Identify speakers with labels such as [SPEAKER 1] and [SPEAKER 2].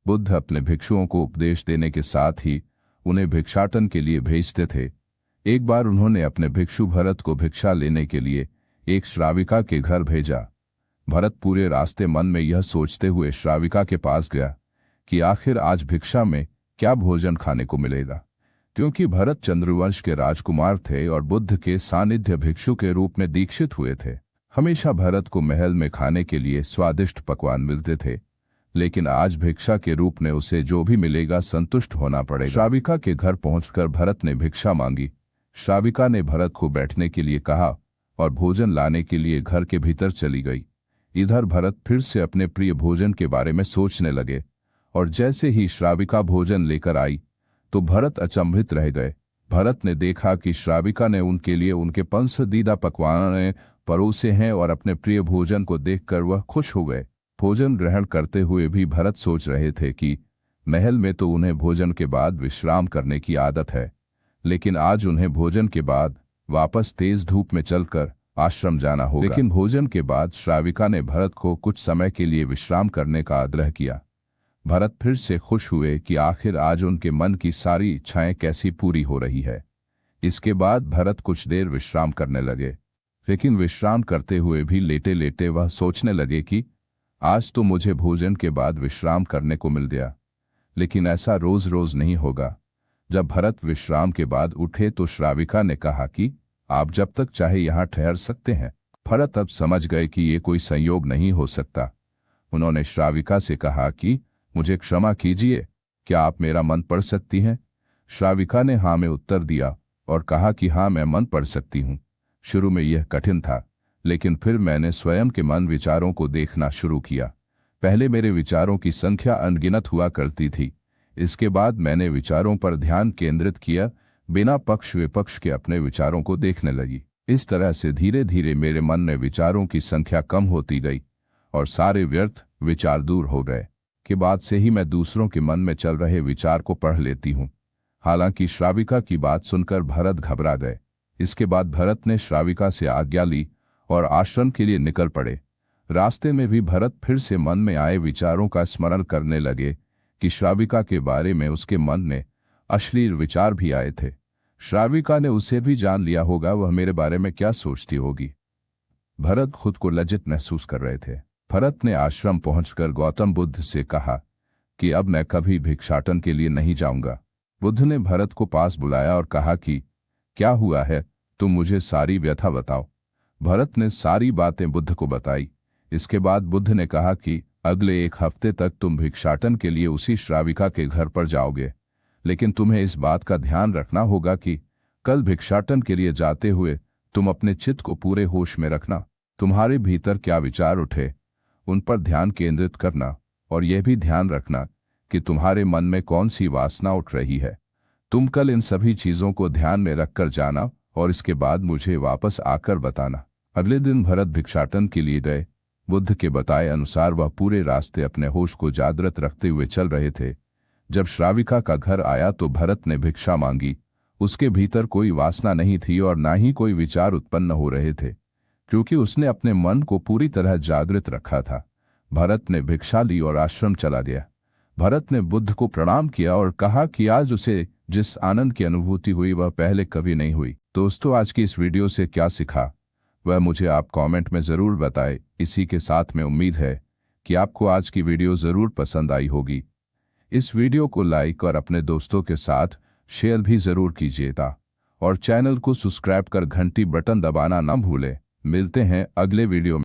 [SPEAKER 1] बुद्ध अपने भिक्षुओं को उपदेश देने के साथ ही उन्हें भिक्षाटन के लिए भेजते थे। एक बार उन्होंने अपने भिक्षु भरत को भिक्षा लेने के लिए एक श्राविका के घर भेजा। भरत पूरे रास्ते मन में यह सोचते हुए श्राविका के पास गया कि आखिर आज भिक्षा में क्या भोजन खाने को मिलेगा, क्योंकि भरत चंद्रवंश के राजकुमार थे और बुद्ध के सानिध्य भिक्षु के रूप में दीक्षित हुए थे। हमेशा भरत को महल में खाने के लिए स्वादिष्ट पकवान मिलते थे, लेकिन आज भिक्षा के रूप में उसे जो भी मिलेगा संतुष्ट होना पड़ेगा। श्राविका के घर पहुंचकर भरत ने भिक्षा मांगी। श्राविका ने भरत को बैठने के लिए कहा और भोजन लाने के लिए घर के भीतर चली गई। इधर भरत फिर से अपने प्रिय भोजन के बारे में सोचने लगे और जैसे ही श्राविका भोजन लेकर आई तो भरत अचंभित रह गए। भरत ने देखा कि श्राविका ने उनके लिए उनके पसंदीदा पकवान परोसे हैं और अपने प्रिय भोजन को देखकर वह खुश हो गए। भोजन ग्रहण करते हुए भी भरत सोच रहे थे कि महल में तो उन्हें भोजन के बाद विश्राम करने की आदत है, लेकिन आज उन्हें भोजन के बाद वापस तेज धूप में चलकर आश्रम जाना होगा। लेकिन भोजन के बाद श्राविका ने भरत को कुछ समय के लिए विश्राम करने का आग्रह किया। भरत फिर से खुश हुए कि आखिर आज उनके मन की सारी इच्छाएं कैसी पूरी हो रही है। इसके बाद भरत कुछ देर विश्राम करने लगे, लेकिन विश्राम करते हुए भी लेटे लेटे वह सोचने लगे कि आज तो मुझे भोजन के बाद विश्राम करने को मिल गया, लेकिन ऐसा रोज रोज नहीं होगा। जब भरत विश्राम के बाद उठे तो श्राविका ने कहा कि आप जब तक चाहे यहाँ ठहर सकते हैं। भरत अब समझ गए कि ये कोई संयोग नहीं हो सकता। उन्होंने श्राविका से कहा कि मुझे क्षमा कीजिए, क्या आप मेरा मन पढ़ सकती हैं? श्राविका ने हाँ में उत्तर दिया और कहा कि हाँ, मैं मन पढ़ सकती हूँ। शुरू में यह कठिन था, लेकिन फिर मैंने स्वयं के मन विचारों को देखना शुरू किया। पहले मेरे विचारों की संख्या अनगिनत हुआ करती थी। इसके बाद मैंने विचारों पर ध्यान केंद्रित किया, बिना पक्ष विपक्ष के अपने विचारों को देखने लगी। इस तरह से धीरे धीरे मेरे मन में विचारों की संख्या कम होती गई और सारे व्यर्थ विचार दूर हो गए। के बाद से ही मैं दूसरों के मन में चल रहे विचार को पढ़ लेती हूँ। हालांकि श्राविका की बात सुनकर भरत घबरा गए। इसके बाद भरत ने श्राविका से आज्ञा ली और आश्रम के लिए निकल पड़े। रास्ते में भी भरत फिर से मन में आए विचारों का स्मरण करने लगे कि श्राविका के बारे में उसके मन में अश्लील विचार भी आए थे। श्राविका ने उसे भी जान लिया होगा, वह मेरे बारे में क्या सोचती होगी। भरत खुद को लज्जित महसूस कर रहे थे। भरत ने आश्रम पहुंचकर गौतम बुद्ध से कहा कि अब मैं कभी भिक्षाटन के लिए नहीं जाऊंगा। बुद्ध ने भरत को पास बुलाया और कहा कि क्या हुआ है, तुम मुझे सारी व्यथा बताओ। भरत ने सारी बातें बुद्ध को बताई। इसके बाद बुद्ध ने कहा कि अगले 1 हफ्ते तक तुम भिक्षाटन के लिए उसी श्राविका के घर पर जाओगे, लेकिन तुम्हें इस बात का ध्यान रखना होगा कि कल भिक्षाटन के लिए जाते हुए तुम अपने चित्त को पूरे होश में रखना। तुम्हारे भीतर क्या विचार उठे उन पर ध्यान केंद्रित करना और यह भी ध्यान रखना कि तुम्हारे मन में कौन सी वासना उठ रही है। तुम कल इन सभी चीजों को ध्यान में रखकर जाना और इसके बाद मुझे वापस आकर बताना। अगले दिन भरत भिक्षाटन के लिए गए। बुद्ध के बताए अनुसार वह पूरे रास्ते अपने होश को जागृत रखते हुए चल रहे थे। जब श्राविका का घर आया तो भरत ने भिक्षा मांगी। उसके भीतर कोई वासना नहीं थी और ना ही कोई विचार उत्पन्न हो रहे थे, क्योंकि उसने अपने मन को पूरी तरह जागृत रखा था। भरत ने भिक्षा ली और आश्रम चला गया। भरत ने बुद्ध को प्रणाम किया और कहा कि आज उसे जिस आनंद की अनुभूति हुई वह पहले कभी नहीं हुई। दोस्तों, आज की इस वीडियो से क्या सीखा वह मुझे आप कमेंट में ज़रूर बताएं। इसी के साथ में उम्मीद है कि आपको आज की वीडियो ज़रूर पसंद आई होगी। इस वीडियो को लाइक और अपने दोस्तों के साथ शेयर भी ज़रूर कीजिएगा और चैनल को सब्सक्राइब कर घंटी बटन दबाना न भूलें। मिलते हैं अगले वीडियो में।